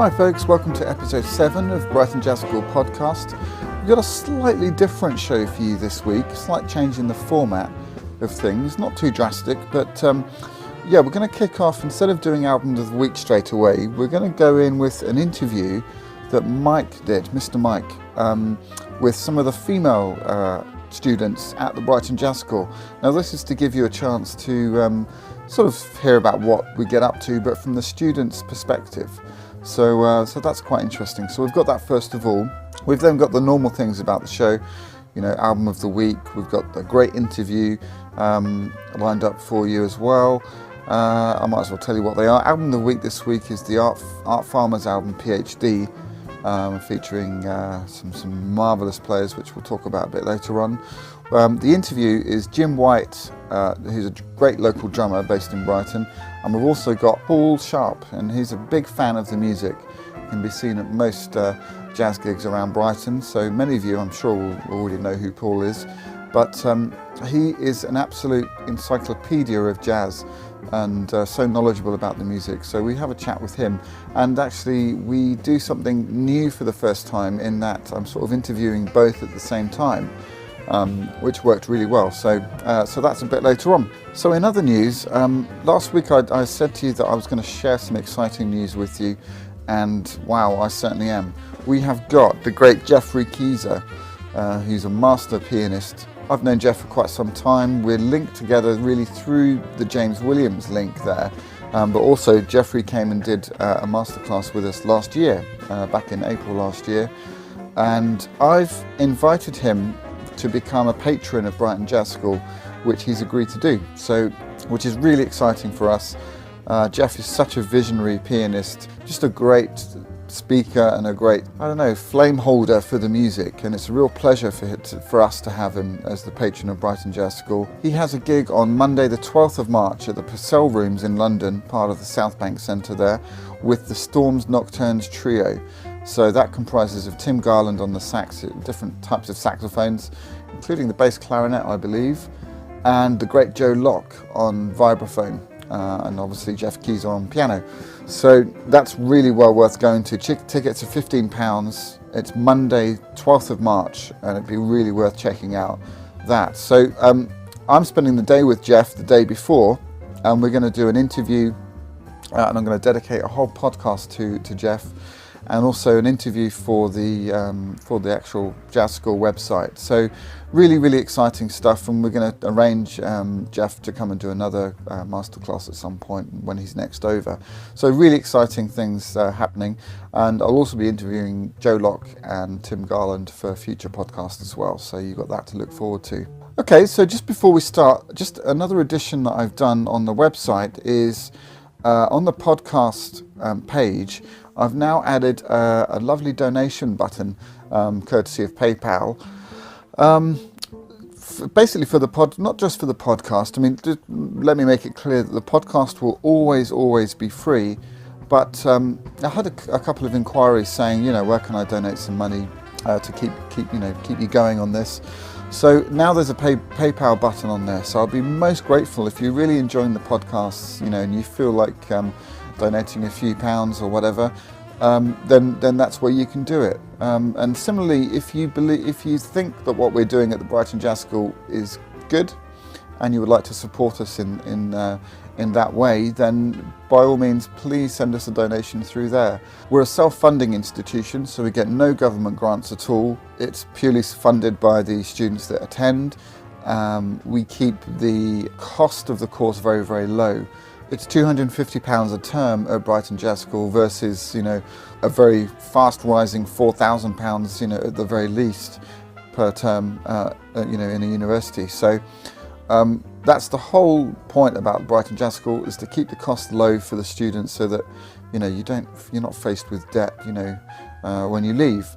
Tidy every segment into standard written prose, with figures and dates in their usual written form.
Hi folks, welcome to episode 7 of Brighton Jazz School podcast. We've got a slightly different show for you this week, slight change in the format of things, not too drastic, but we're going to kick off, instead of doing Album of the Week straight away, we're going to go in with an interview that Mike did, Mr. Mike, with some of the female students at the Brighton Jazz School. Now this is to give you a chance to sort of hear about what we get up to, but from the students' perspective. So that's quite interesting. So we've got that first of all. We've then got the normal things about the show, Album of the Week. We've got a great interview lined up for you as well. I might as well tell you what they are. Album of the Week this week is the Art Farmer's album PhD, featuring some marvellous players, which we'll talk about a bit later on. The interview is Jim Whyte, who's a great local drummer based in Brighton, and we've also got Paul Sharpe, and he's a big fan of the music. Can be seen at most jazz gigs around Brighton, so many of you I'm sure will already know who Paul is, but he is an absolute encyclopedia of jazz and so knowledgeable about the music. So we have a chat with him, and actually we do something new for the first time in that I'm sort of interviewing both at the same time, which worked really well. So that's a bit later on. So in other news, last week I said to you that I was going to share some exciting news with you, and wow, I certainly am. We have got the great Jeffrey Keyser, who's a master pianist. I've known Jeff for quite some time. We're linked together really through the James Williams link there, but also Jeffrey came and did a masterclass with us last year, back in April last year, and I've invited him to become a patron of Brighton Jazz School, which he's agreed to do, so which is really exciting for us. Jeff is such a visionary pianist, just a great speaker and a great, flame holder for the music, and it's a real pleasure for us to have him as the patron of Brighton Jazz School. He has a gig on Monday the 12th of March at the Purcell Rooms in London, part of the South Bank Centre there, with the Storms Nocturnes Trio. So that comprises of Tim Garland on the sax, different types of saxophones, including the bass clarinet, I believe, and the great Joe Locke on vibraphone, and obviously Jeff Keyser on piano. So that's really well worth going to. Tickets are £15. It's Monday, 12th of March, and it'd be really worth checking out that. So I'm spending the day with Jeff the day before, and we're going to do an interview, and I'm going to dedicate a whole podcast to Jeff, and also an interview for the actual Jazz School website. So really exciting stuff, and we're going to arrange Jeff to come and do another masterclass at some point when he's next over. So really exciting things happening, and I'll also be interviewing Joe Locke and Tim Garland for future podcasts as well, so you've got that to look forward to. Okay, so just before we start, just another addition that I've done on the website is on the podcast page, I've now added a lovely donation button, courtesy of PayPal, basically for the not just for the podcast. I mean, just let me make it clear that the podcast will always be free, but I had a couple of inquiries saying, where can I donate some money to keep you going on this. So now there's a PayPal button on there, so I'll be most grateful if you're really enjoying the podcasts, and you feel like donating a few pounds or whatever, then that's where you can do it. And similarly, if you think that what we're doing at the Brighton Jazz School is good, and you would like to support us in that way, then by all means, please send us a donation through there. We're a self-funding institution, so we get no government grants at all. It's purely funded by the students that attend. We keep the cost of the course very low. It's £250 a term at Brighton Jazz School versus, a very fast-rising £4,000, at the very least per term, in a university. So that's the whole point about Brighton Jazz School, is to keep the cost low for the students, so that you're not faced with debt, when you leave.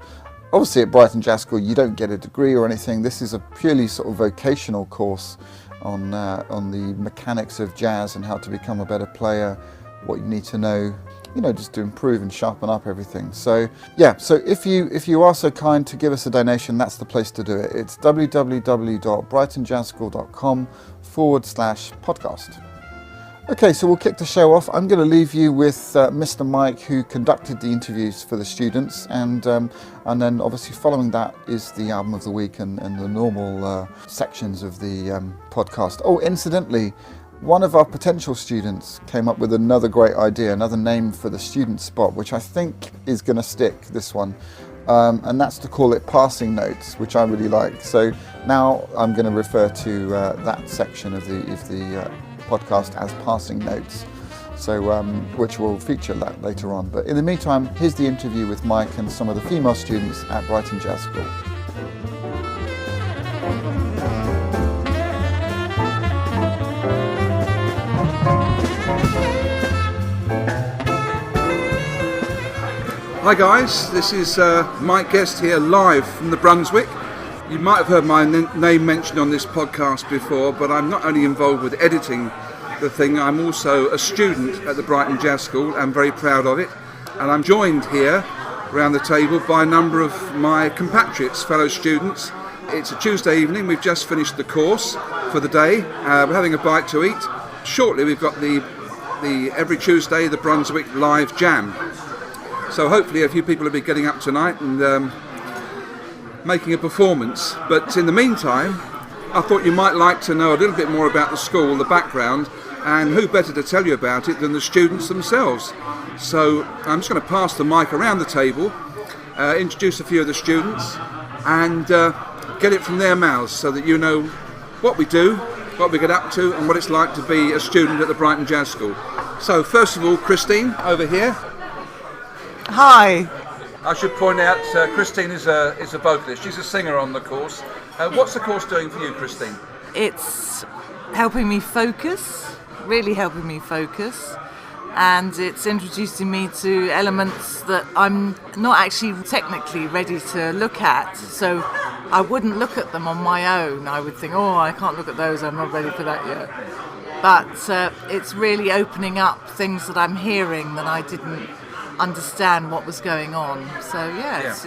Obviously, at Brighton Jazz School, you don't get a degree or anything. This is a purely sort of vocational course on the mechanics of jazz and how to become a better player, what you need to know, just to improve and sharpen up everything. So yeah, so if you are so kind to give us a donation, that's the place to do it. It's www.brightonjazzschool.com/podcast. Okay, so we'll kick the show off. I'm going to leave you with Mr. Mike, who conducted the interviews for the students, and then obviously following that is the album of the week and the normal sections of the podcast. Oh, incidentally, one of our potential students came up with another great idea, another name for the student spot, which I think is going to stick, this one. And that's to call it Passing Notes, which I really like. So now I'm going to refer to that section of the podcast as Passing Notes, so which will feature that later on. But in the meantime, here's the interview with Mike and some of the female students at Brighton Jazz School. Hi guys, this is Mike Guest here live from the Brunswick. You might have heard my name mentioned on this podcast before, but I'm not only involved with editing the thing, I'm also a student at the Brighton Jazz School. I'm very proud of it, and I'm joined here around the table by a number of my compatriots, fellow students. It's a Tuesday evening, we've just finished the course for the day, we're having a bite to eat. Shortly we've got the every Tuesday the Brunswick Live Jam. So hopefully a few people will be getting up tonight and making a performance. But in the meantime, I thought you might like to know a little bit more about the school, the background, and who better to tell you about it than the students themselves. So I'm just going to pass the mic around the table, introduce a few of the students, and get it from their mouths so that you know what we do, what we get up to, and what it's like to be a student at the Brighton Jazz School. So first of all, Christine, over here. Hi. I should point out Christine is a vocalist. She's a singer on the course. What's the course doing for you, Christine? It's helping me focus, really helping me focus, and it's introducing me to elements that I'm not actually technically ready to look at, so I wouldn't look at them on my own. I would think, oh, I can't look at those, I'm not ready for that yet. But it's really opening up things that I'm hearing that I didn't understand what was going on. So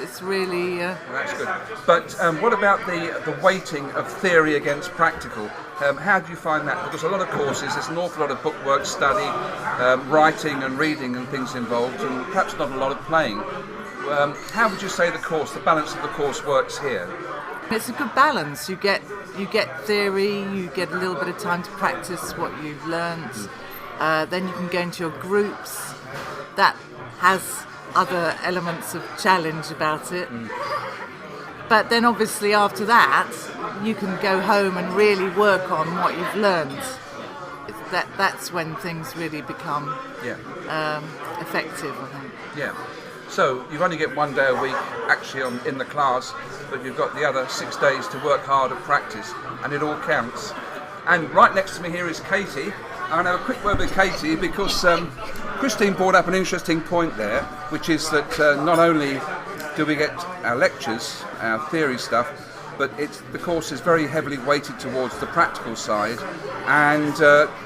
it's really that's good. But what about the weighting of theory against practical? How do you find that? Because a lot of courses, there's an awful lot of bookwork study, writing and reading and things involved, and perhaps not a lot of playing. How would you say the balance of the course works here? It's a good balance. You get theory, you get a little bit of time to practice what you've learned, then you can go into your groups. That has other elements of challenge about it. But then obviously after that, you can go home and really work on what you've learned. That's when things really become effective, I think. Yeah. So you only get 1 day a week actually in the class, but you've got the other 6 days to work hard at practice, and it all counts. And right next to me here is Katie. I'm going to have a quick word with Katie because Christine brought up an interesting point there, which is that not only do we get our lectures, our theory stuff, but the course is very heavily weighted towards the practical side and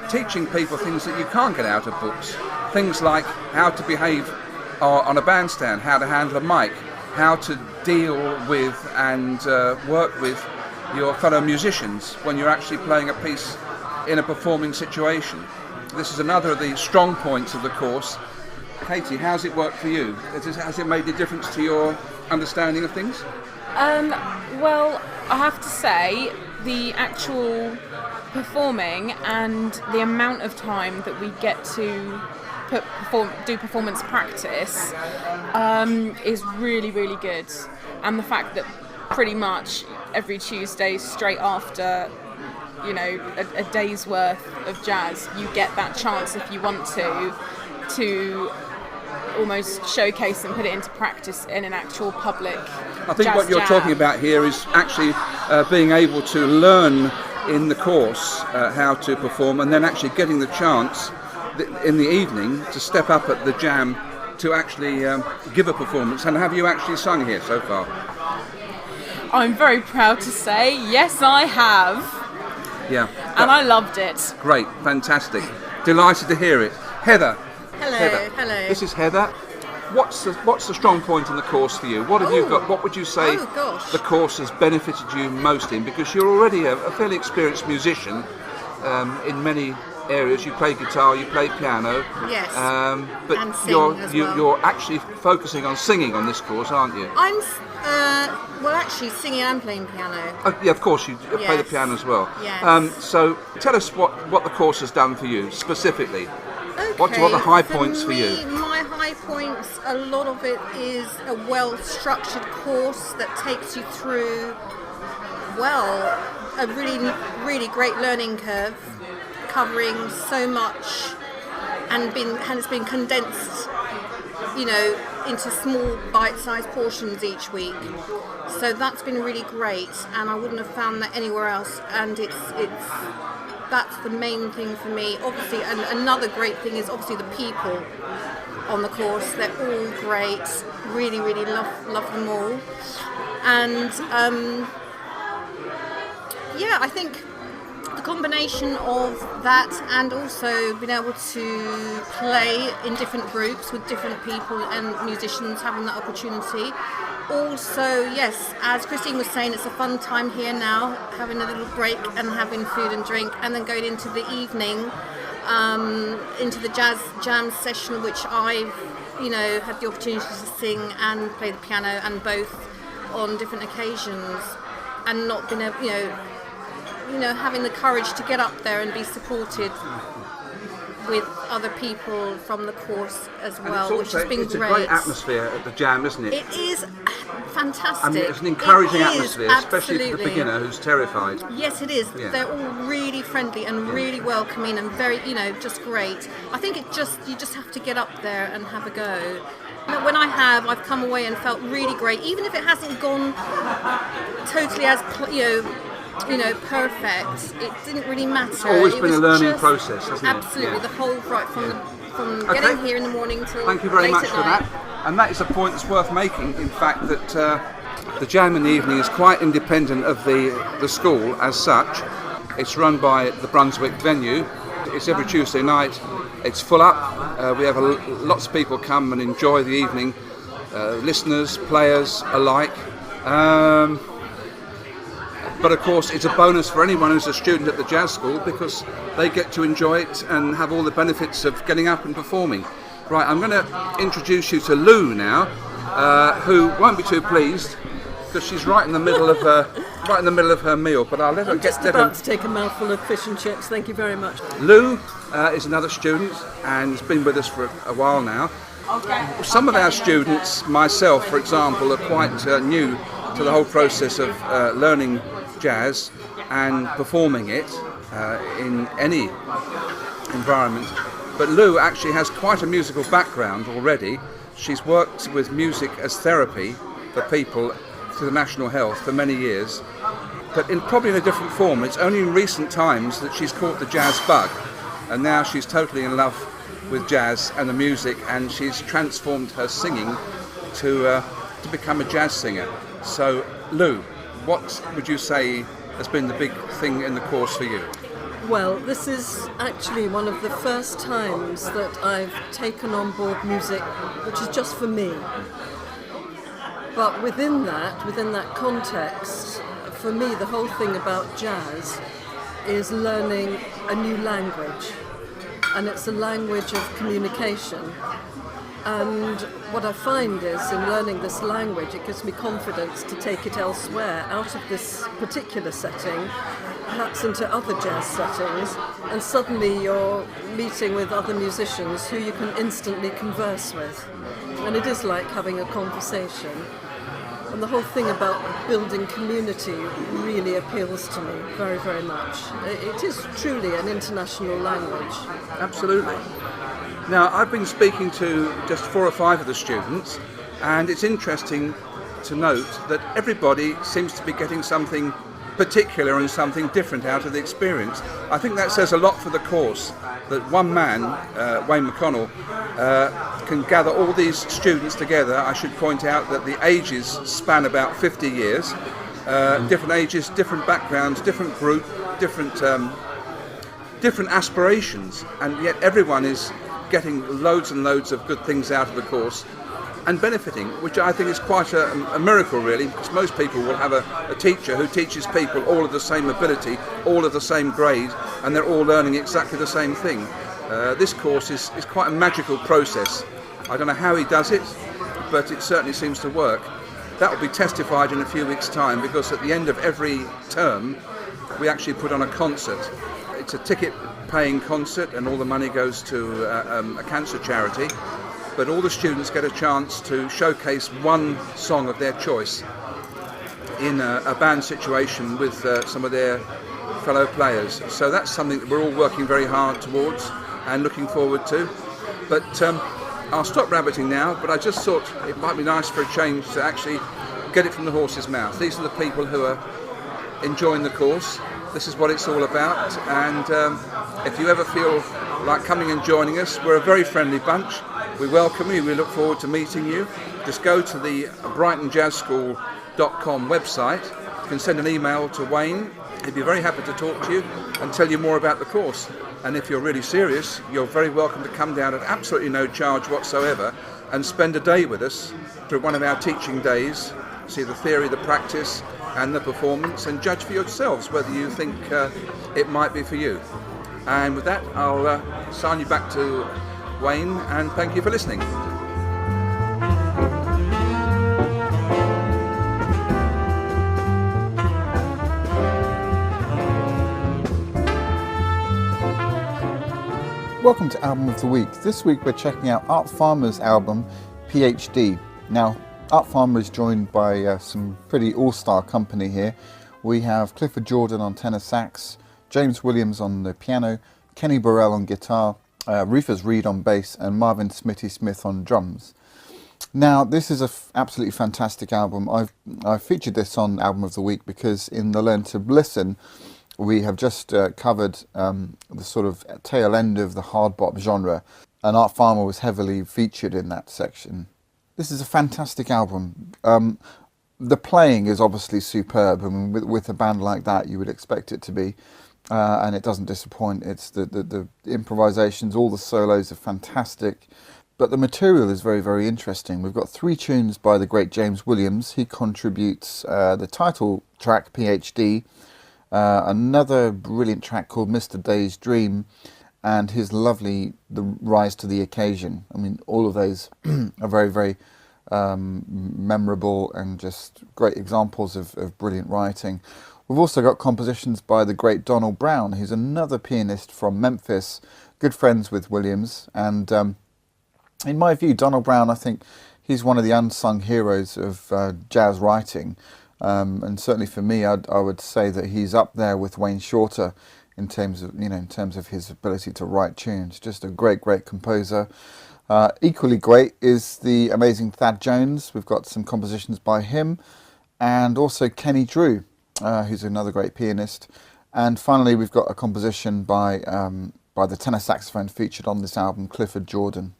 teaching people things that you can't get out of books. Things like how to behave on a bandstand, how to handle a mic, how to deal with and work with your fellow musicians when you're actually playing a piece in a performing situation. This is another of the strong points of the course. Katie, how's it worked for you? Has it made a difference to your understanding of things? Well, I have to say, the actual performing and the amount of time that we get to do performance practice is really, really good. And the fact that pretty much every Tuesday straight after a day's worth of jazz, you get that chance if you want to almost showcase and put it into practice in an actual public I think jazz what you're jam. talking about here is actually being able to learn in the course how to perform, and then actually getting the chance in the evening to step up at the jam to actually give a performance. And have you actually sung here so far? I'm very proud to say, yes, I have. Yeah. And I loved it. Great, fantastic. Delighted to hear it. Heather. Hello. This is Heather. What's the strong point in the course for you? What have you got? What would you say the course has benefited you most in? Because you're already a fairly experienced musician in many areas. You play guitar, you play piano. Yes. But And sing as well. you're actually focusing on singing on this course, aren't you? I'm actually singing and playing piano. Oh, yeah, of course, you play the Yes. piano as well. Yes. So tell us what the course has done for you specifically. Okay, What are the high points for you? My high points, a lot of it is a well-structured course that takes you through, a really, really great learning curve, covering so much, and it's been condensed, into small bite-sized portions each week. So that's been really great, and I wouldn't have found that anywhere else. And that's the main thing for me. Obviously, and another great thing is obviously the people on the course. They're all great. Really, really love them all. And I think the combination of that and also being able to play in different groups with different people and musicians, having that opportunity. Also, yes, as Christine was saying, it's a fun time here now, having a little break and having food and drink, and then going into the evening, into the jazz jam session, which I've, had the opportunity to sing and play the piano, and both on different occasions, and not been able, having the courage to get up there and be supported with other people from the course as well, which has been it's great. a great atmosphere at the jam, isn't it? It is fantastic. I mean, it's an encouraging It is, atmosphere, especially for the absolutely. beginner who's terrified. Yes, it is. Yeah. They're all really friendly and really welcoming and very, just great. I think you just have to get up there and have a go. When I've come away and felt really great, even if it hasn't gone totally as perfect. It didn't really matter. It's always been a learning just, process, hasn't it? Absolutely, Yeah. the whole from Okay. getting here in the morning till Thank you very late much at for night. that. And that is a point that's worth making, in fact, that the jam in the evening is quite independent of the school as such. It's run by the Brunswick venue. It's every Tuesday night. It's full up. We have lots of people come and enjoy the evening, listeners, players alike. But of course, it's a bonus for anyone who's a student at the jazz school because they get to enjoy it and have all the benefits of getting up and performing. Right, I'm going to introduce you to Lou now, who won't be too pleased because she's right in the middle of her meal. But I'll let her I'm get just there. about to take a mouthful of fish and chips. Thank you very much. Lou is another student and has been with us for a while now. Some of our students, myself for example, are quite new to the whole process of learning jazz and performing it in any environment. But Lou actually has quite a musical background already. She's worked with music as therapy for people through the National Health for many years, but probably in a different form. It's only in recent times that she's caught the jazz bug, and now she's totally in love with jazz and the music, and she's transformed her singing to become a jazz singer. So Lou, what would you say has been the big thing in the course for you? Well, this is actually one of the first times that I've taken on board music which is just for me. But within that context, for me the whole thing about jazz is learning a new language. And it's a language of communication. And what I find is in learning this language, it gives me confidence to take it elsewhere, out of this particular setting, perhaps into other jazz settings, and suddenly you're meeting with other musicians who you can instantly converse with. And it is like having a conversation. And the whole thing about building community really appeals to me very, very much. It is truly an international language. Absolutely. Now, I've been speaking to just 4 or 5 of the students, and it's interesting to note that everybody seems to be getting something particular and something different out of the experience. I think that says a lot for the course, that one man, Wayne McConnell, can gather all these students together. I should point out that the ages span about 50 years, different ages, different backgrounds, different group, different aspirations, and yet everyone is getting loads and loads of good things out of the course. and benefiting, which I think is quite a miracle really, because most people will have a teacher who teaches people all of the same ability, all of the same grade, and they're all learning exactly the same thing. This course is quite a magical process. I don't know how he does it, but it certainly seems to work. That will be testified in a few weeks' time, because at the end of every term we actually put on a concert. It's a ticket-paying concert, and all the money goes to a cancer charity. But all the students get a chance to showcase one song of their choice in a band situation with some of their fellow players. So that's something that we're all working very hard towards and looking forward to. But I'll stop rabbiting now, but I just thought it might be nice for a change to actually get it from the horse's mouth. These are the people who are enjoying the course. This is what it's all about, and if you ever feel like coming and joining us, we're a very friendly bunch. We welcome you, we look forward to meeting you. Just go to the brightonjazzschool.com website. You can send an email to Wayne. He'd be very happy to talk to you and tell you more about the course. And if you're really serious, you're very welcome to come down at absolutely no charge whatsoever and spend a day with us for one of our teaching days, see the theory, the practice and the performance, and judge for yourselves whether you think it might be for you. And with that, I'll sign you back to Wayne, and thank you for listening. Welcome to Album of the Week. This week we're checking out Art Farmer's album, PhD. Now, Art Farmer is joined by some pretty all-star company here. We have Clifford Jordan on tenor sax, James Williams on the piano, Kenny Burrell on guitar, Rufus Reid on bass, and Marvin Smitty Smith on drums. Now, this is an absolutely fantastic album. I've featured this on Album of the Week because in the Learn to Listen, we have just covered the sort of tail end of the hard bop genre, and Art Farmer was heavily featured in that section. This is a fantastic album. The playing is obviously superb. I mean, with a band like that, you would expect it to be, and it doesn't disappoint. It's the improvisations, all the solos are fantastic, but the material is very, very interesting. We've got 3 tunes by the great James Williams. He contributes the title track, PhD, another brilliant track called Mr. Day's Dream, and his lovely The Rise to the Occasion. I mean, all of those are very, very memorable and just great examples of brilliant writing. We've also got compositions by the great Donald Brown, who's another pianist from Memphis, good friends with Williams. And in my view, Donald Brown, I think he's one of the unsung heroes of jazz writing. And certainly for me, I would say that he's up there with Wayne Shorter in terms of his ability to write tunes. Just a great composer. Equally great is the amazing Thad Jones. We've got some compositions by him, and also Kenny Drew, who's another great pianist. And finally, we've got a composition by the tenor saxophone featured on this album, Clifford Jordan.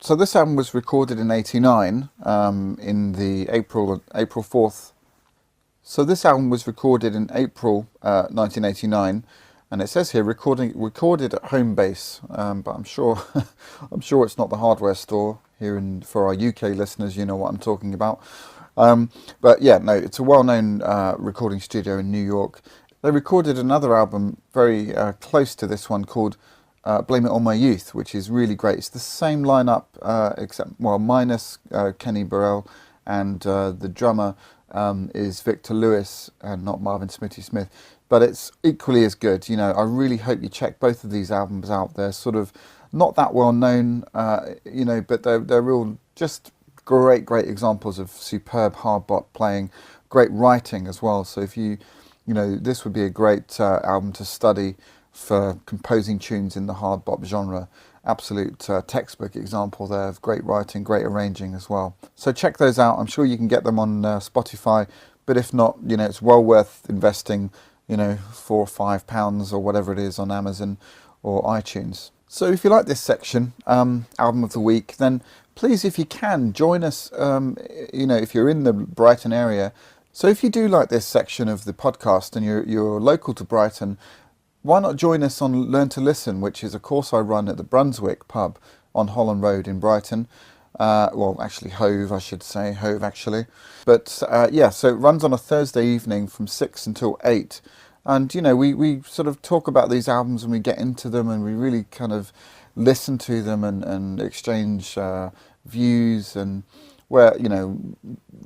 So this album was recorded in '89, in the April 4th. So this album was recorded in April 1989, and it says here recorded at home base, but I'm sure it's not the hardware store here. For our UK listeners, you know what I'm talking about. But yeah, no, it's a well-known recording studio in New York. They recorded another album very close to this one called Blame It On My Youth, which is really great. It's the same lineup, minus Kenny Burrell, and the drummer is Victor Lewis and not Marvin Smitty Smith, but it's equally as good. You know, I really hope you check both of these albums out. They're sort of not that well known, but they're real, just great examples of superb hard bop playing, great writing as well. So if this would be a great album to study for composing tunes in the hard bop genre. Absolute textbook example there of great writing, great arranging as well. So check those out. I'm sure you can get them on Spotify, but if not, it's well worth investing, £4 or £5 or whatever it is on Amazon or iTunes. So if you like this section, Album of the Week, then please, if you can, join us, if you're in the Brighton area. So if you do like this section of the podcast and you're local to Brighton, why not join us on Learn to Listen, which is a course I run at the Brunswick pub on Holland Road in Brighton. Well, actually Hove, I should say, Hove actually. But yeah, so it runs on a Thursday evening from 6 until 8. And, you know, we sort of talk about these albums and we get into them and we really kind of listen to them and exchange views, and where, you know,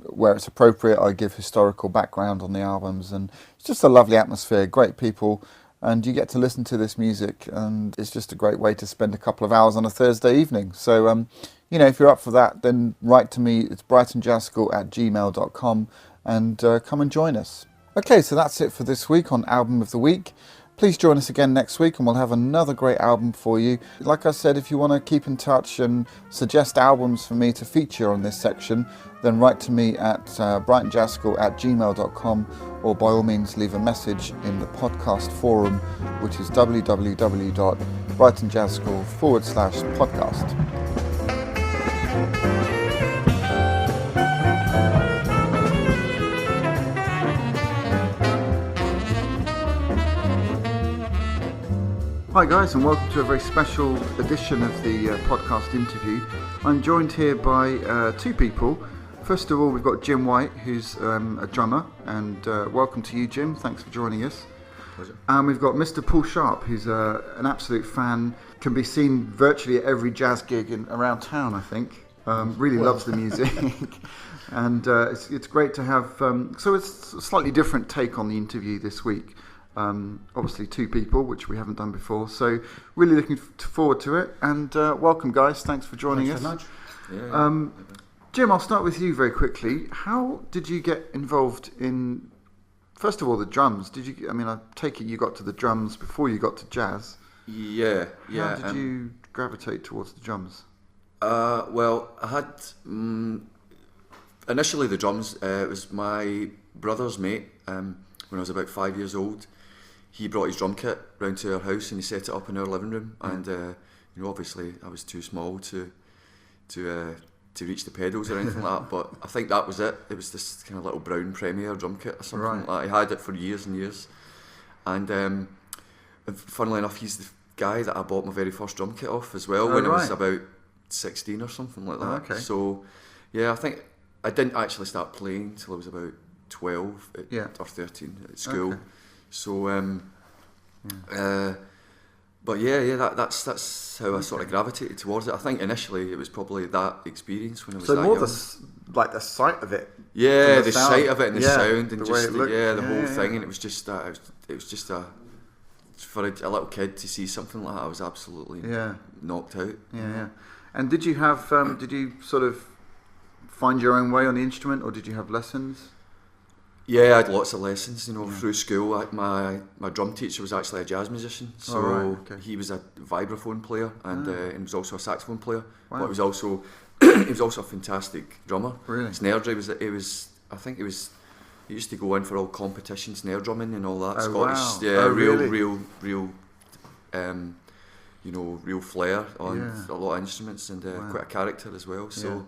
where it's appropriate, I give historical background on the albums, and it's just a lovely atmosphere, great people, and you get to listen to this music, and it's just a great way to spend a couple of hours on a Thursday evening. So, you know, if you're up for that, then write to me. It's brightonjazzschool@gmail.com, and come and join us. Okay, so that's it for this week on Album of the Week. Please join us again next week and we'll have another great album for you. Like I said, if you want to keep in touch and suggest albums for me to feature on this section, then write to me at brightonjazzschool@gmail.com, or by all means leave a message in the podcast forum, which is www.brightonjazzschool.com/podcast. Hi guys, and welcome to a very special edition of the podcast interview. I'm joined here by two people. First of all, we've got Jim Whyte, who's a drummer, and welcome to you, Jim. Thanks for joining us. Pleasure. And we've got Mr. Paul Sharpe, who's an absolute fan, can be seen virtually at every jazz gig around town, I think. Really loves the music. And it's great to have, so it's a slightly different take on the interview this week. Obviously two people, which we haven't done before, so really looking forward to it, and welcome guys, thanks for joining us. Thanks very much. Jim, I'll start with you very quickly. How did you get involved in, first of all, the drums? I take it you got to the drums before you got to jazz. Yeah. How did you gravitate towards the drums? Well, I had initially the drums. It was my brother's mate. When I was about 5 years old, he brought his drum kit round to our house and he set it up in our living room. And you know, obviously, I was too small to reach the pedals or anything like that. But I think that was it. It was this kind of little brown Premier drum kit or something like that. I had it for years and years. And funnily enough, he's the guy that I bought my very first drum kit off as well when I was about 16 or something like that. Okay. So yeah, I think I didn't actually start playing until I was about 12 or 13 at school. Okay. So but that's how I sort of gravitated towards it. I think initially it was probably that experience when I was that young. Like the sight of it. Yeah, the sight of it and the sound and the just way it looked. the whole thing, and it was just that. It was just for a little kid to see something like that. I was absolutely knocked out. Yeah. And did you have? Did you sort of find your own way on the instrument, or did you have lessons? Yeah, I had lots of lessons, you know, through school. My drum teacher was actually a jazz musician, so he was a vibraphone player and he was also a saxophone player. Wow. But he was also a fantastic drummer. Really? Snare drum he used to go in for all competition snare drumming and all that. Scottish, real you know, real flair on a lot of instruments, and quite a character as well. So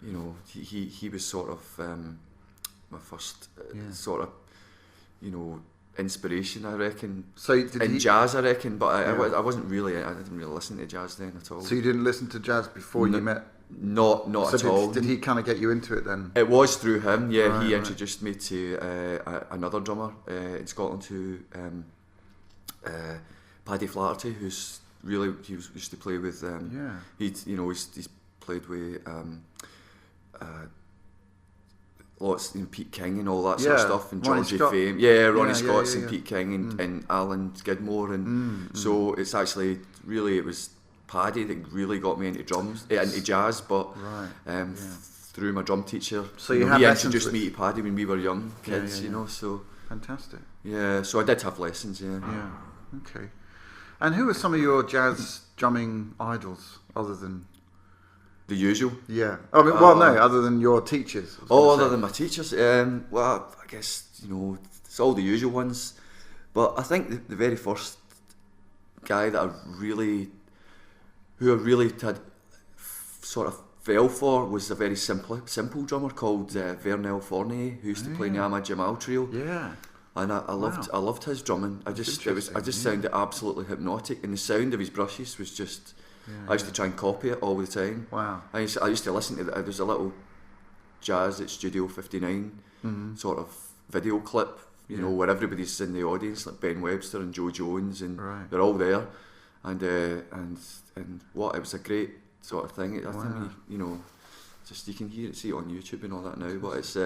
you know, he was sort of my first sort of, you know, inspiration, I reckon. So in jazz, I reckon, but I didn't really listen to jazz then at all. So you didn't listen to jazz before you met? Not at all. Did he kind of get you into it then? It was through him. Yeah, he introduced me to another drummer in Scotland who Paddy Flaherty, who's really used to play with. He's played with. Lots in Pete King and all that sort of stuff, and Georgie Fame, Ronnie Scott's and Pete King and Alan Skidmore, and so it's actually really it was Paddy that really got me into drums, into jazz, but through my drum teacher. So he introduced me to Paddy when we were young kids, you know. So fantastic. Yeah, so I did have lessons. Yeah. Okay. And who are some of your jazz drumming idols other than? The usual. Yeah. I mean, other than your teachers. Other than my teachers. Well, I guess, you know, it's all the usual ones. But I think the very first guy that I really had sort of fell for was a very simple drummer called Vernel Fournier, who used to play in the Ahmad Jamal trio. Yeah. And I loved his drumming. It just sounded absolutely hypnotic, and the sound of his brushes was just I used to try and copy it all the time. Wow. I used to listen to there's a little Jazz at Studio 59 sort of video clip, you know, where everybody's in the audience, like Ben Webster and Joe Jones, and they're all there, and what, it was a great sort of thing. I think you know, just you can see it on YouTube and all that now. But it's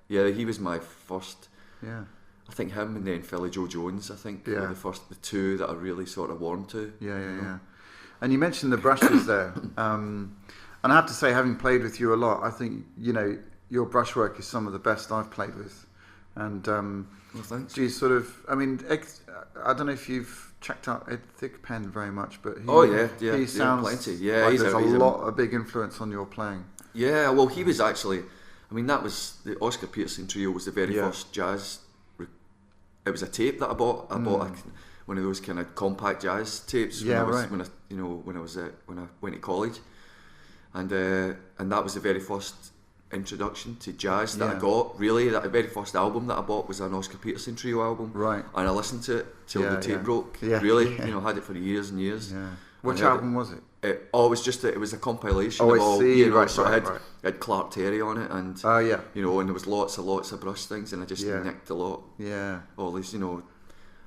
he was my first. Yeah. I think him and then Philly Joe Jones, I think, were the two that I really sort of warmed to. Yeah. And you mentioned the brushes there. And I have to say, having played with you a lot, I think, you know, your brushwork is some of the best I've played with. And well, thanks. do you sort of, I mean, I don't know if you've checked out Ed Thigpen very much, but he sounds plenty. Yeah, like there's a big influence on your playing. Yeah, well, he was actually, I mean, that was, the Oscar Peterson Trio was the very first jazz. It was a tape that I bought. I bought one of those kind of compact jazz tapes when I went to college, and that was the very first introduction to jazz that I got. Really, that the very first album that I bought was an Oscar Peterson Trio album. Right. And I listened to it till the tape broke. Yeah. Really, you know, had it for years and years. Yeah. Which album was it? It was just it was a compilation of all. You know, so it had Clark Terry on it, and you know, and there was lots of brush things, and I just nicked a lot. Yeah. All these, you know,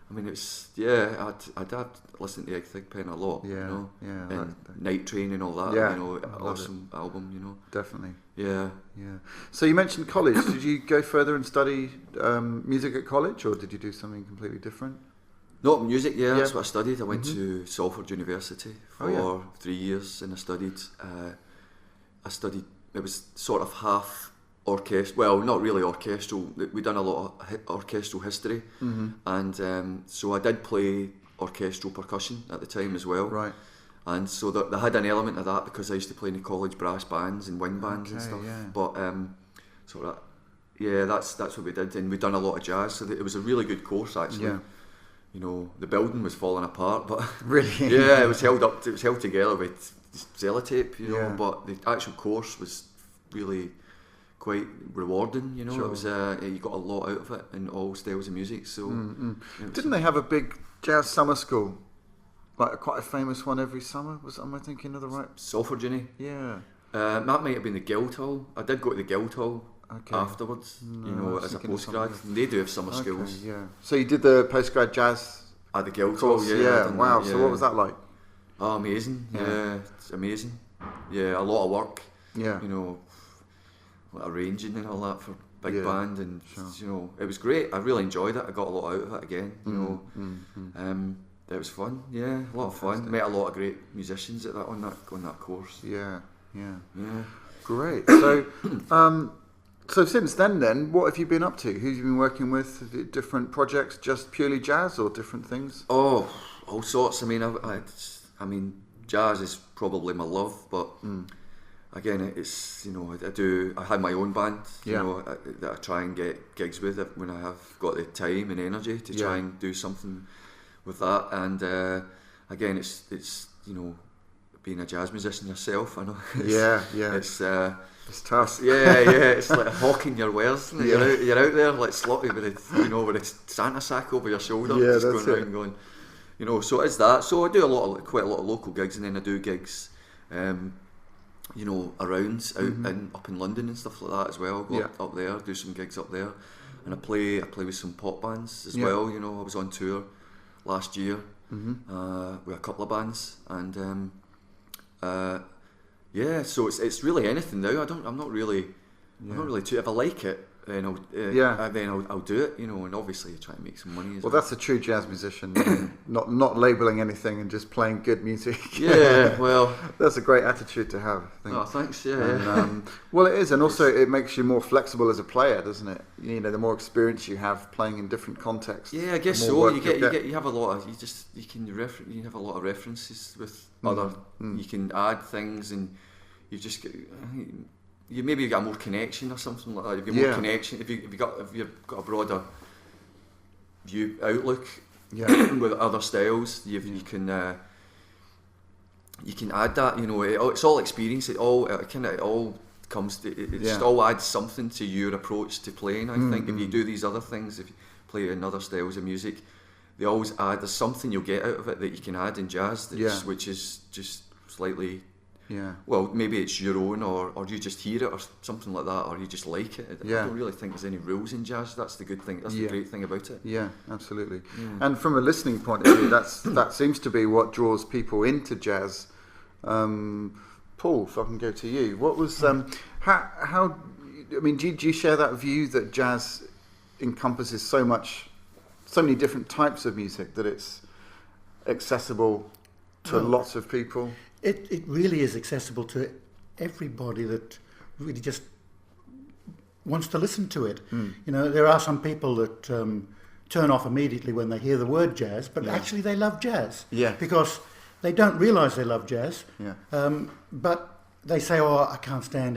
I mean, it's I'd listened to Ed Thigpen a lot. Yeah. You know, and Night Train and all that. Yeah. You know, awesome album. You know. Definitely. Yeah. Yeah. So you mentioned college. Did you go further and study music at college, or did you do something completely different? No, music, that's what I studied. I went to Salford University for 3 years, and I studied, it was sort of half orchestral, well, not really orchestral, we'd done a lot of orchestral history, and so I did play orchestral percussion at the time as well. Right. And so they had an element of that because I used to play in the college brass bands and wind bands and stuff. Yeah. But that's what we did, and we'd done a lot of jazz, so it was a really good course actually. Yeah. You know, the building was falling apart, but really, it was held together with sellotape, you know. But the actual course was really quite rewarding, you know. It was you got a lot out of it in all styles of music. So, didn't they have a big jazz summer school, like quite a famous one every summer? Am I thinking of the right? Salford Uni. Yeah. That might have been the Guildhall. I did go to the Guildhall. Afterwards, you know, as a postgrad, they do have summer schools. Yeah. So you did the postgrad jazz at the Guildhall? Yeah. Wow. So what was that like? Oh, amazing. Yeah, it's amazing. Yeah, a lot of work. Yeah. You know, arranging and all that for big band, and you know, it was great. I really enjoyed it. I got a lot out of it again. You know, it was fun. Yeah, a lot of fun. Met a lot of great musicians on that course. Yeah. Great. So. So since then, what have you been up to? Who have you been working with? Different projects, just purely jazz, or different things? Oh, all sorts. I mean, I mean, jazz is probably my love, but again, it's, you know, I have my own band, you know, that I try and get gigs with when I have got the time and energy to try and do something with that. And again, it's you know, being a jazz musician yourself, I know. It's tough. It's like hawking your wares. You're out there like slotty with with a Santa sack over your shoulder, just going around going, you know. So it's that. So I do quite a lot of local gigs, and then I do gigs, you know, around up in London and stuff like that as well. Go up there, do some gigs up there, and I play with some pop bands as well. You know, I was on tour last year with a couple of bands, and so it's really anything now. I'm not really too. If I like it, then I'll do it. You know, and obviously you try and make some money as well. That's a true jazz musician, not labelling anything and just playing good music. Yeah, well, that's a great attitude to have, I think. Oh, thanks. Yeah. And, well, it is, and also it makes you more flexible as a player, doesn't it? You know, the more experience you have playing in different contexts. Yeah, I guess so. You have a lot of you have a lot of references with other. You can add things, and you just get. You maybe got more connection or something like that. If you've more connection, if you've got a broader view outlook with other styles, you can add that. You know, it's all experience. It all comes. It just all adds something to your approach to playing. I think if you do these other things, if you play in other styles of music, they always add. There's something you'll get out of it that you can add in jazz, which is just slightly. Yeah. Well, maybe it's your own, or you just hear it, or something like that, or you just like it. Yeah. I don't really think there's any rules in jazz. That's the good thing. That's the great thing about it. Yeah, absolutely. And from a listening point of view, that seems to be what draws people into jazz. Paul, if I can go to you, what was how? I mean, do you share that view that jazz encompasses so many different types of music that it's accessible to lots of people? It really is accessible to everybody that really just wants to listen to it. You know, there are some people that turn off immediately when they hear the word jazz, but actually they love jazz. Yeah. Because they don't realise they love jazz. Yeah. But they say, "Oh, I can't stand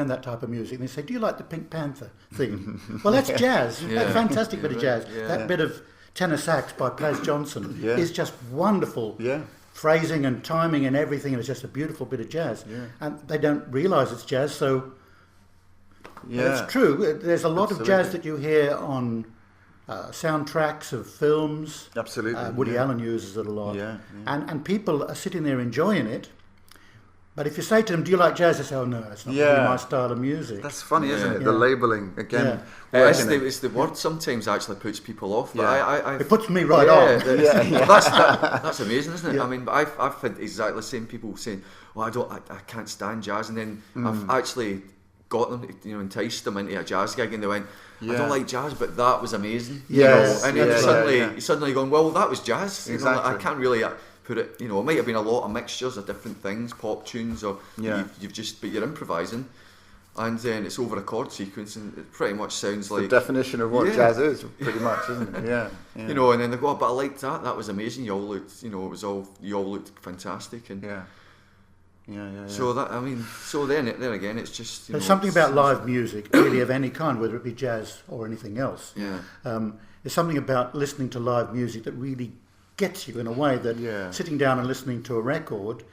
that type of music." And they say, "Do you like the Pink Panther thing?" Well, that's jazz. That's a fantastic bit of jazz. That bit of tenor sax by Plas Johnson is just wonderful. Yeah. Phrasing and timing and everything, and it's just a beautiful bit of jazz. Yeah. And they don't realise it's jazz, so it's true. There's a lot of jazz that you hear on soundtracks of films. Absolutely. Woody Allen uses it a lot. Yeah. And people are sitting there enjoying it. But if you say to them, "Do you like jazz?" they say, "Oh no, it's not really my style of music." That's funny, isn't it? The labelling again. It's the word sometimes actually puts people off. But it puts me right off. Well, that's amazing, isn't it? I mean, I've had exactly the same people saying, "Well, I can't stand jazz," and then I've actually got them, enticed them into a jazz gig, and they went, "I don't like jazz, but that was amazing." Yes. And then suddenly going, "Well, that was jazz." Exactly. I can't really put it. It might have been a lot of mixtures of different things, pop tunes, or but you're improvising, and then it's over a chord sequence, and it pretty much sounds like the definition of what jazz is, pretty much, isn't it? Yeah. And then they go, "Oh, but I liked that. That was amazing. You all looked, you all looked fantastic." And yeah. So then again, it's just there's something about live music, really of any kind, whether it be jazz or anything else. Yeah. There's something about listening to live music that really gets you in a way that sitting down and listening to a record,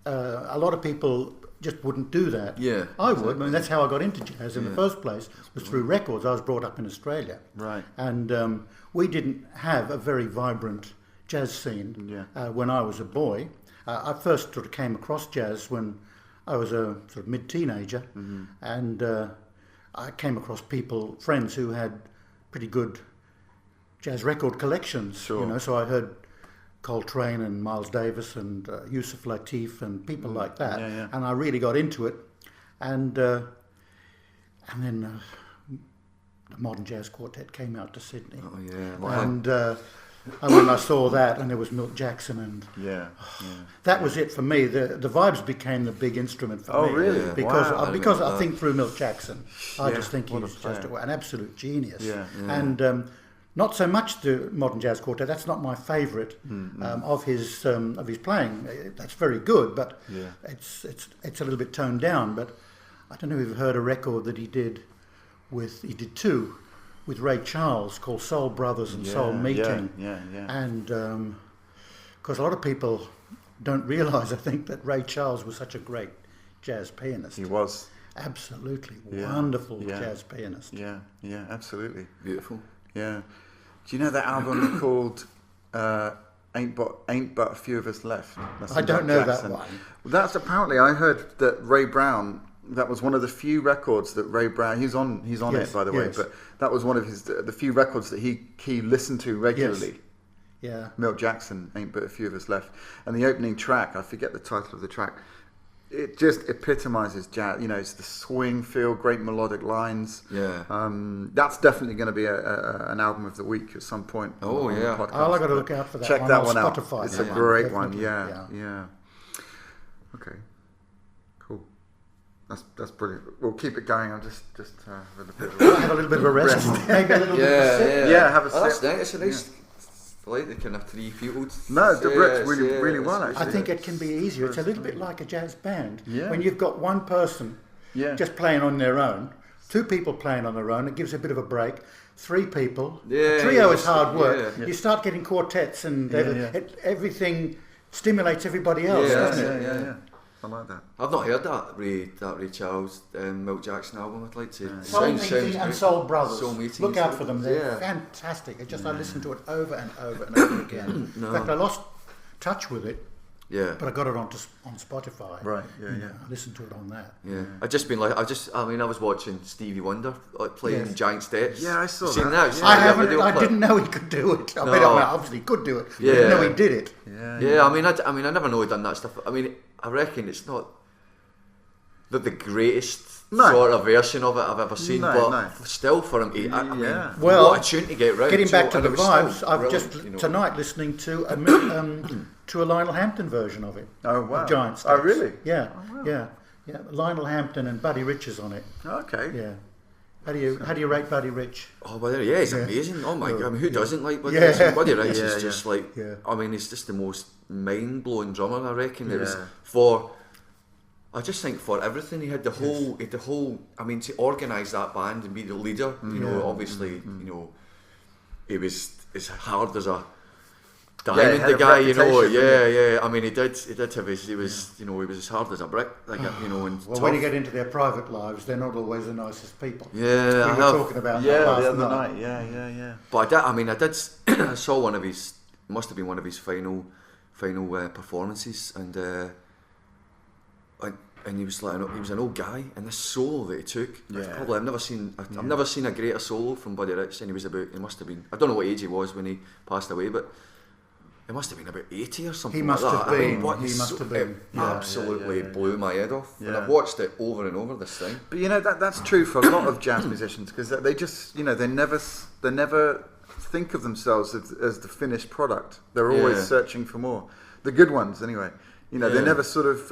a lot of people just wouldn't do that. Yeah, I would. I mean, that's how I got into jazz in the first place, was through records. I was brought up in Australia. Right. And we didn't have a very vibrant jazz scene when I was a boy. I first sort of came across jazz when I was a sort of mid-teenager, and I came across friends who had pretty good jazz record collections. Sure. So I heard Coltrane and Miles Davis and Yusuf Lateef and people like that, and I really got into it, and then the Modern Jazz Quartet came out to Sydney. Oh yeah. And when I saw that, and there was Milt Jackson, and that was it for me. The vibes became the big instrument for me. Oh really? Because I think through Milt Jackson, I just think he's just an absolute genius. And not so much the Modern Jazz Quartet. That's not my favourite of his playing. That's very good, but it's a little bit toned down. But I don't know if you've heard a record that he did two with Ray Charles called Soul Brothers and Soul Meeting. And because a lot of people don't realise, I think, that Ray Charles was such a great jazz pianist. He was. Absolutely wonderful jazz pianist. Yeah, absolutely. Beautiful. Yeah. Do you know that album called Ain't But a Few of Us Left? That's I don't know Jackson. that one. That's apparently, I heard that Ray Brown, that was one of the few records that Ray Brown, he's on it by the way, but that was one of the few records that he listened to regularly. Yeah. Milt Jackson, Ain't But a Few of Us Left. And the opening track, I forget the title of the track, it just epitomises jazz. It's the swing feel, great melodic lines. Yeah. That's definitely going to be an album of the week at some point. Oh yeah. The podcast. I've got to look out for that. Check one that on one out. Spotify. It's a great one. Definitely. Yeah. Okay. Cool. That's brilliant. We'll keep it going. I'll just have a little bit of a rest. Maybe a little bit of a sip. Yeah. Have a sip. That's nice. It's a nice. I like the kind of three-field. No, it works really well, actually. I think it can be easier. It's a little bit like a jazz band. Yeah. When you've got one person just playing on their own, two people playing on their own, it gives a bit of a break. Three people, a trio is hard work. You start getting quartets, and everything stimulates everybody else, doesn't it? Yeah. I like that. I've not heard that Ray Charles Milt Jackson album. I'd like to. Soul Meeting and Soul Brothers. Soul Meeting. Look out for them. They're fantastic. I listened to it over and over and over again. In fact, I lost touch with it Yeah. But I got it on Spotify. Right. Yeah. Yeah. I listened to it on that. Yeah. I was watching Stevie Wonder playing Giant Steps. Yeah, I saw You seen that. that? Yeah. I didn't know he could do it. I mean, No. obviously he could do it. Yeah. I didn't know he did it. Yeah. I never know he'd done that stuff. I mean, I reckon it's not the greatest sort of version of it I've ever seen, but still for him to, Well, what a tune to get right. Getting back to And the it was still vibes, I've just brilliant, you know. tonight listening to to a Lionel Hampton version of it. Oh wow! Of Giant Steps. Oh really? Yeah, yeah. Lionel Hampton and Buddy Rich is on it. Okay. Yeah. How do you rate Buddy Rich? Oh, Buddy, he's amazing. Oh my god! I mean, who doesn't like Buddy Yeah. Rich? Buddy Rich Yeah, is just like, Yeah. I mean, he's just the most mind-blowing drummer. I reckon it was Yeah. I just think for everything he had the whole. I mean, to organise that band and be the leader, you know, obviously, you know, he was as hard as a diamond. he had The a guy, you know, reputation, yeah. I mean, he did have his. He was, you know, he was as hard as a brick, like you know, and Well, tough. when you get into their private lives, they're not always the nicest people. Yeah, we I were have. talking about that Yeah, last the other night. night. Yeah. But I did. I saw one of his. Must have been one of his final performances, and he was like he was an old guy, and the solo that he took. I've never seen a greater solo from Buddy Rich, and he must have been. I don't know what age he was when he passed away, but it must have been about 80 or something. He must like have that. been. I mean, what He must have been. It absolutely blew my head off, and I've watched it over and over this thing. But you know that's true for a lot of jazz musicians because they just they never think of themselves as the finished product. They're always searching for more. The good ones, anyway. They never sort of.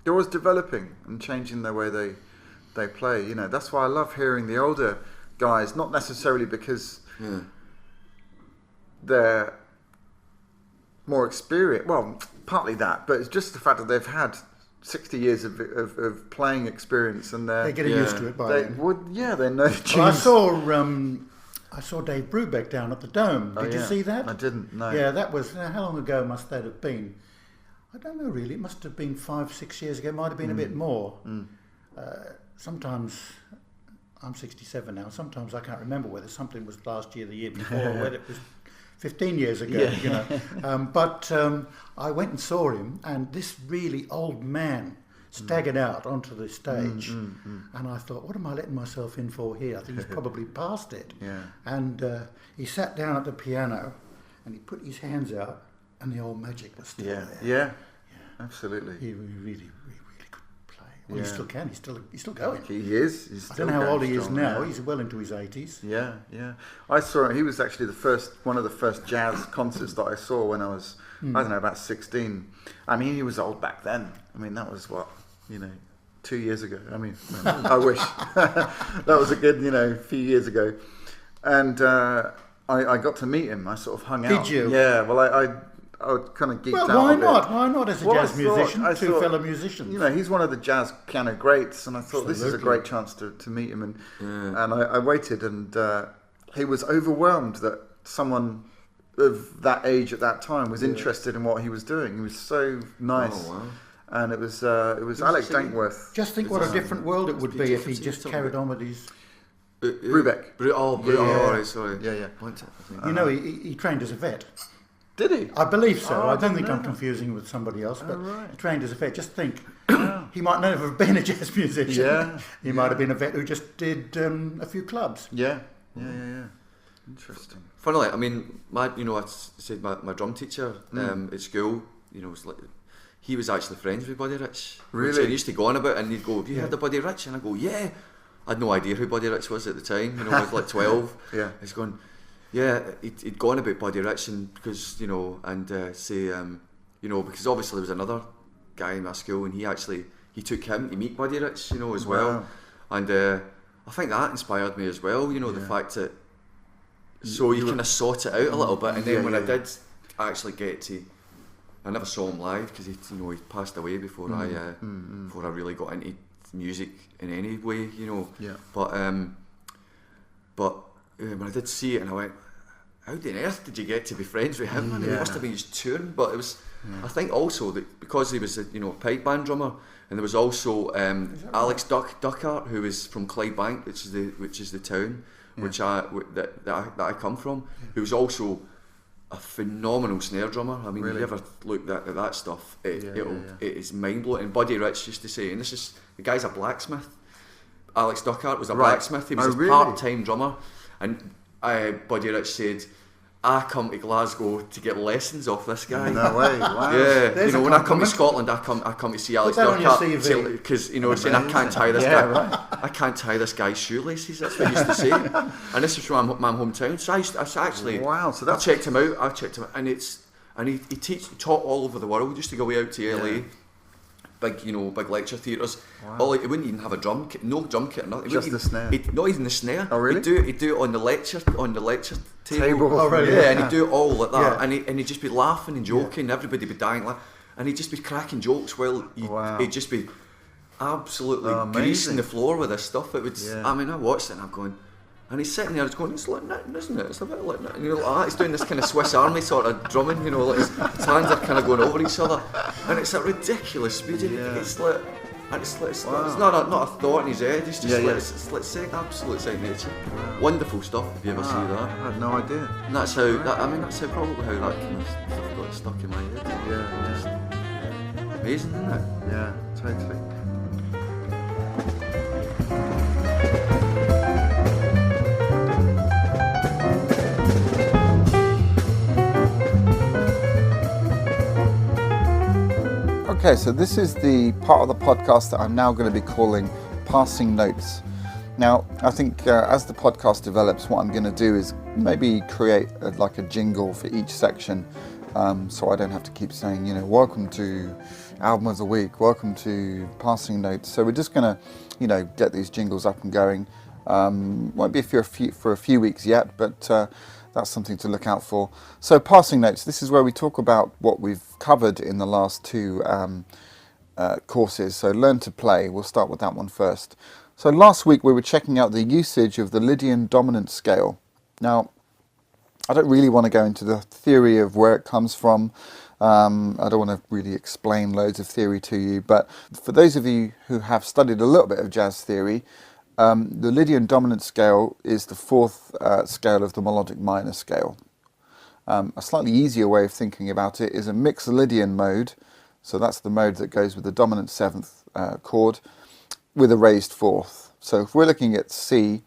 They're always developing and changing the way they play. That's why I love hearing the older guys. Not necessarily because they're more experienced. Well, partly that, but it's just the fact that they've had 60 years of playing experience, and they're getting used to it by then. They know the tunes. Well, I saw Dave Brubeck down at the Dome. Did you see that? I didn't. No. Yeah, that was how long ago must that have been? I don't know really. It must have been 5-6 years ago. It might have been a bit more. Sometimes I'm 67 now. Sometimes I can't remember whether something was last year, the year before, or whether it was 15 years ago. But I went and saw him, and this really old man staggered out onto the stage, and I thought, what am I letting myself in for here? I think he's probably past it. And he sat down at the piano, and he put his hands out, and the old magic was still there. Yeah, absolutely. He really could play. Well, he still can. He's still going. He is. He's I still don't know how old going he is strong, now. yeah. He's well into his 80s. Yeah. I saw him. He was actually one of the first jazz concerts that I saw when I was, I don't know, about 16. I mean, he was old back then. I mean, that was 2 years ago. I mean, I wish. That was a good, few years ago. And I got to meet him. I sort of hung out. Did you? Yeah. Well, I kind of geeked out. Well, why a bit. not? Why not as a Well, jazz musician? I Two thought, fellow musicians. He's one of the jazz piano greats, and I thought this is a great chance to meet him. And I waited, and he was overwhelmed that someone of that age at that time was interested in what he was doing. He was so nice. Oh, wow. And it was Alec Dankworth. Just think what a different world it would be if he just carried on with his... Brubeck. Right, sorry. Yeah. He trained as a vet. Did he? I believe so. Oh, I don't think know I'm that. confusing him with somebody else, but right. he trained as a vet. Just think, he might never have been a jazz musician. Yeah. He might have been a vet who just did a few clubs. Yeah. Interesting. Funnily, I mean, I said my drum teacher at school, was like, he was actually friends with Buddy Rich. Really? Which I used to go on about, and he'd go, "Have you heard of Buddy Rich?" And I go, "Yeah." I had no idea who Buddy Rich was at the time. I was like 12. Yeah. He's going, yeah. He'd gone about Buddy Rich, and because because obviously there was another guy in my school, and he took him to meet Buddy Rich, as well. And I think that inspired me as well. The fact that you kind of sort it out a little bit, and then when I did actually get to, I never saw him live because he passed away before I really got into music in any way, Yeah. But when I did see it, and I went, how on earth did you get to be friends with him? And he must have been just touring. But it was, I think also that because he was a pipe band drummer, and there was also Alex Duckart, who is from Clydebank, which is the town that I come from, who was also a phenomenal snare drummer. I mean, Really? you ever look at that stuff, it is mind blowing. And Buddy Rich used to say, and this is, the guy's a blacksmith. Alex Duckart was a blacksmith. He was a part-time drummer, and Buddy Rich said, I come to Glasgow to get lessons off this guy. No way! Wow. Yeah, There's when I come to Scotland, I come to see Alex Duckart because saying I can't tie this guy. Right. I can't tie this guy's shoelaces. That's what he used to say. And this is from my hometown. So I actually wow. So that's I checked him out, and he taught all over the world. Used to go way out to LA. Big lecture theatres. Wow. He wouldn't even have a drum kit, no drum kit, or nothing. Just the snare. Not even the snare. Oh really? He'd do it on the lecture table. Oh really? Yeah, and he'd do it all like that, Yeah. and he'd just be laughing and joking. Everybody would be dying, and he'd just be cracking jokes while he'd just be absolutely greasing the floor with this stuff. It would. Yeah. I mean, I watched it and I'm going. And he's sitting there, going, it's like knitting, isn't it? It's a bit like knitting. Like that. He's doing this kind of Swiss Army sort of drumming, like his hands are kind of going over each other, and it's at ridiculous speed. It's like, it's not a thought in his head. It's just it's absolute second nature. Wow. Wonderful stuff. If you ever see that, I had no idea. And that's how. That's probably how that kind of stuff got stuck in my head. Yeah. Amazing, isn't it? Yeah. Totally. Okay, so this is the part of the podcast that I'm now going to be calling Passing Notes. Now, I think as the podcast develops, what I'm going to do is maybe create a jingle for each section, so I don't have to keep saying, welcome to Album of the Week, welcome to Passing Notes. So we're just going to, get these jingles up and going. Won't be for a few weeks yet, but that's something to look out for. So Passing Notes, this is where we talk about what we've covered in the last two courses. So Learn to Play, we'll start with that one first. So last week we were checking out the usage of the Lydian dominant scale. Now, I don't really want to go into the theory of where it comes from. I don't want to really explain loads of theory to you, but for those of you who have studied a little bit of jazz theory, the Lydian dominant scale is the fourth scale of the melodic minor scale. A slightly easier way of thinking about it is a mixed Lydian mode, so that's the mode that goes with the dominant seventh chord with a raised fourth. So if we're looking at C,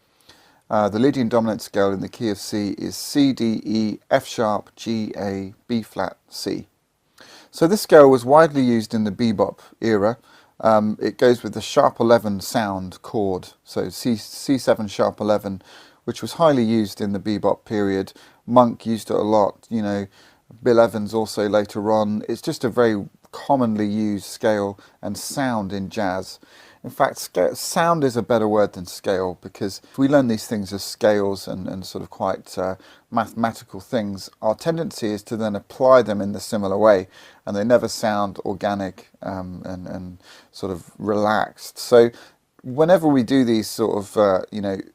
the Lydian dominant scale in the key of C is C, D, E, F sharp, G, A, B flat, C. So this scale was widely used in the bebop era. It goes with the sharp 11 sound chord, so C7 sharp 11, which was highly used in the bebop period. Monk used it a lot, Bill Evans also later on. It's just a very commonly used scale and sound in jazz. In fact, sound is a better word than scale, because if we learn these things as scales and sort of quite mathematical things, our tendency is to then apply them in the similar way, and they never sound organic and sort of relaxed. So whenever we do these sort of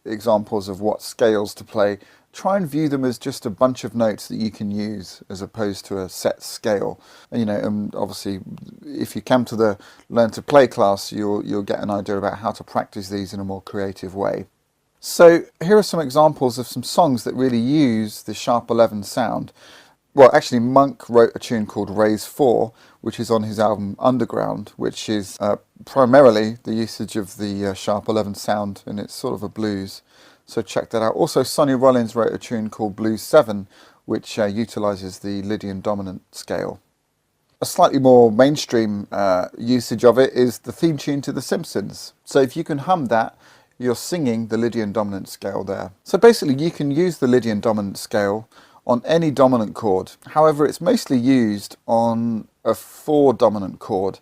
examples of what scales to play, try and view them as just a bunch of notes that you can use as opposed to a set scale. And obviously if you come to the Learn to Play class, you'll get an idea about how to practice these in a more creative way. So here are some examples of some songs that really use the sharp 11 sound. Well, actually Monk wrote a tune called Raise 4, which is on his album Underground, which is primarily the usage of the sharp 11 sound, and it's sort of a blues. So check that out. Also, Sonny Rollins wrote a tune called Blues 7, which utilises the Lydian dominant scale. A slightly more mainstream usage of it is the theme tune to The Simpsons. So if you can hum that, you're singing the Lydian dominant scale there. So basically you can use the Lydian dominant scale on any dominant chord. However, it's mostly used on a 4 dominant chord.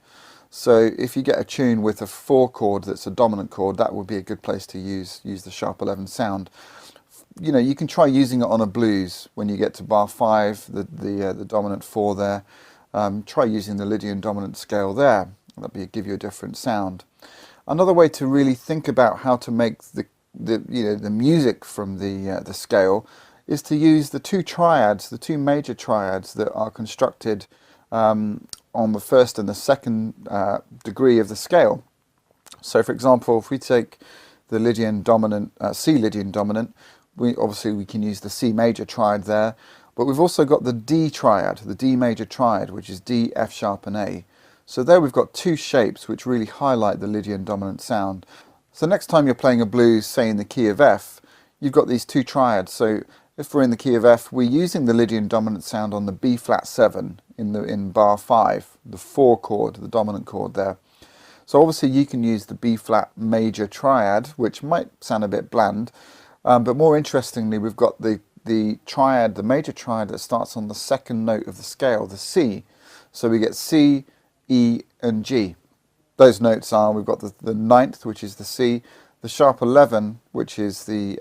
So if you get a tune with a 4 chord that's a dominant chord, that would be a good place to use the sharp 11 sound. You can try using it on a blues when you get to bar 5, the dominant 4 there. Try using the Lydian dominant scale there. That'll give you a different sound. Another way to really think about how to make the music from the scale is to use the two major triads that are constructed on the first and the second degree of the scale. So for example, if we take the Lydian dominant, C Lydian dominant, we can use the C major triad there, But we've also got the D triad, the D major triad, which is D, F sharp and A. So there we've got two shapes which really highlight the Lydian dominant sound. So next time you're playing a blues, say in the key of F, you've got these two triads. So if we're in the key of F, we're using the Lydian dominant sound on the B flat 7 in bar 5, the 4 chord, the dominant chord there. So obviously you can use the B flat major triad, which might sound a bit bland, but more interestingly we've got the triad, the major triad that starts on the second note of the scale, the C. So we get C, E and G. Those notes are, we've got the ninth, which is the C, the sharp 11, which is the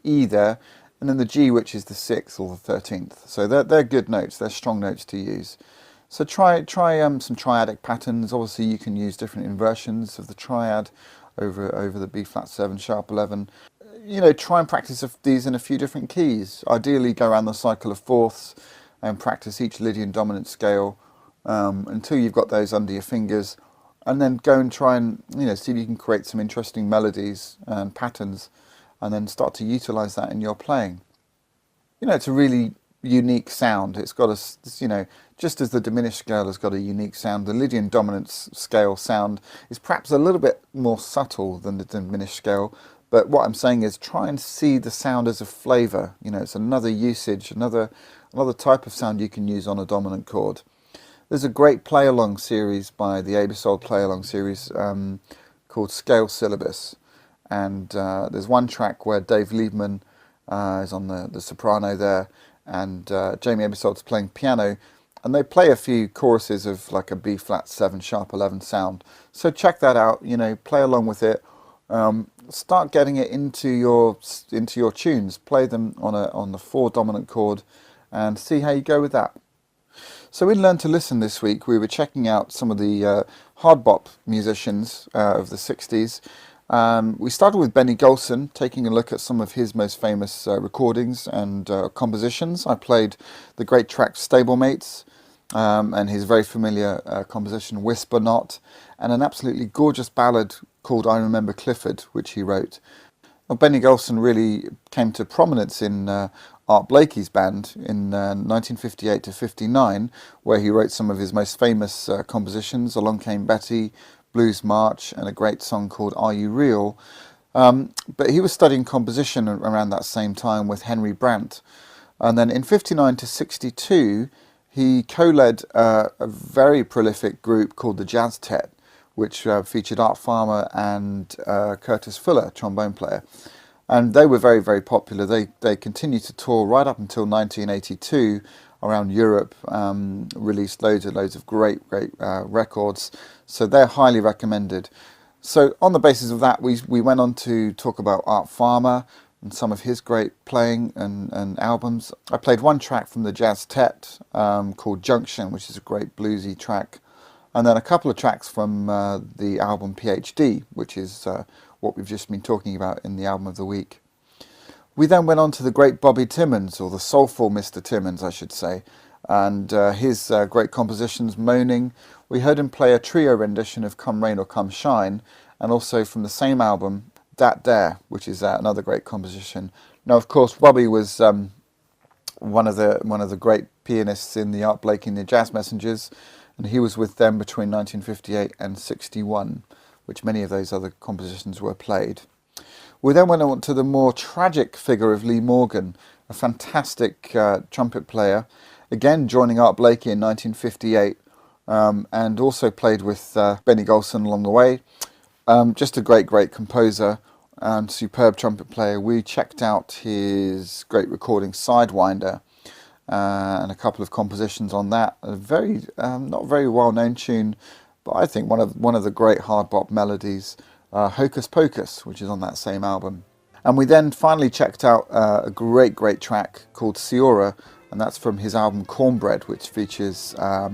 E there, and then the G, which is the 6th or the 13th. So they're good notes, they're strong notes to use. So try some triadic patterns. Obviously you can use different inversions of the triad over the B flat 7, sharp 11. You know, try and practice these in a few different keys. Ideally go around the cycle of fourths and practice each Lydian dominant scale until you've got those under your fingers, and then go and try and, you know, see if you can create some interesting melodies and patterns, and then start to utilize that in your playing. You know, it's a really unique sound. It's got a, you know, just as the diminished scale has got a unique sound, the Lydian dominant scale sound is perhaps a little bit more subtle than the diminished scale. But what I'm saying is try and see the sound as a flavour. You know, it's another usage, another type of sound you can use on a dominant chord. There's a great play-along series by the Aficionado play-along series called Scale Syllabus. And there's one track where Dave Liebman is on the soprano there, and Jamie Abisol's playing piano, and they play a few choruses of like a B flat 7 sharp 11 sound. So check that out, you know, play along with it. Start getting it into your tunes. Play them on the 4 dominant chord, and see how you go with that. So in Learn to Listen this week, we were checking out some of the hard bop musicians of the 60s. We started with Benny Golson, taking a look at some of his most famous recordings and compositions. I played the great track Stablemates, and his very familiar composition Whisper Not, and an absolutely gorgeous ballad called I Remember Clifford, which he wrote. Well, Benny Golson really came to prominence in Art Blakey's band in 1958 to 59, where he wrote some of his most famous compositions, Along Came Betty, Blues March, and a great song called Are You Real? But he was studying composition around that same time with Henry Brandt. And then in 59 to 62, he co-led a very prolific group called the Jazz Tet, which featured Art Farmer and Curtis Fuller, trombone player. And they were very, very popular. They continued to tour right up until 1982 around Europe, released loads of great records. So they're highly recommended. So on the basis of that, we went on to talk about Art Farmer and some of his great playing and albums. I played one track from the Jazz Tet called Junction, which is a great bluesy track. And then a couple of tracks from the album PhD, which is what we've just been talking about in the album of the week. We then went on to the great Bobby Timmons, or the soulful Mr. Timmons, I should say, and his great compositions, Moaning. We heard him play a trio rendition of Come Rain or Come Shine, and also from the same album, Dat Dare, which is another great composition. Now, of course, Bobby was one of the great pianists in the Art Blakey and the Jazz Messengers, and he was with them between 1958 and 61, which many of those other compositions were played. We then went on to the more tragic figure of Lee Morgan, a fantastic trumpet player, again joining Art Blakey in 1958, and also played with Benny Golson along the way. Just a great composer and superb trumpet player. We checked out his great recording Sidewinder, and a couple of compositions on that. A very not very well known tune, but I think one of the great hard bop melodies, Hocus Pocus, which is on that same album. And we then finally checked out a great track called Ciora, and that's from his album Cornbread, which features a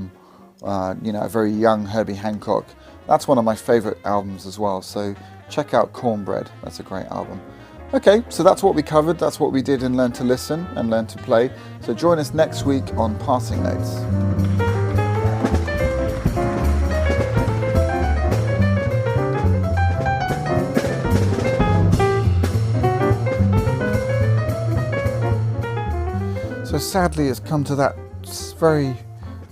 very young Herbie Hancock. That's one of my favourite albums as well, so check out Cornbread, that's a great album. Okay, so that's what we covered, that's what we did in Learn to Listen and Learn to Play. So join us next week on Passing Notes. So sadly, it's come to that very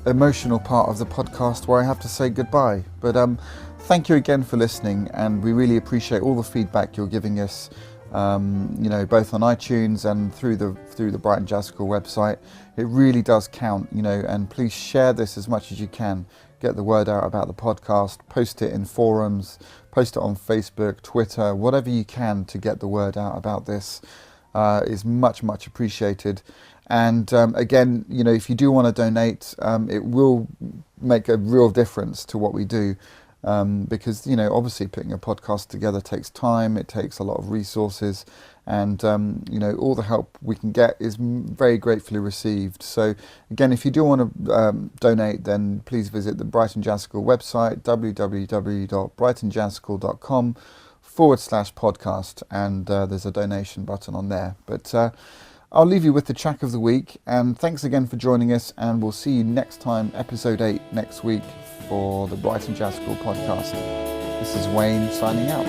emotional part of the podcast where I have to say goodbye. But thank you again for listening, and we really appreciate all the feedback you're giving us. Both on iTunes and through the Brighton Jazz School website. It really does count, and please share this as much as you can. Get the word out about the podcast, post it in forums, post it on Facebook, Twitter, whatever you can to get the word out about this is much, much appreciated. And again, if you do want to donate, it will make a real difference to what we do. Because obviously putting a podcast together takes time, it takes a lot of resources, and all the help we can get is very gratefully received. So again, if you do want to donate, then please visit the Brighton Jazz School website, www.brightonjazzschool.com/podcast, and there's a donation button on there. But I'll leave you with the track of the week, and thanks again for joining us, and we'll see you next time, episode 8 next week, for the Brighton Jazz School podcast. This is Wayne signing out.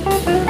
Bye.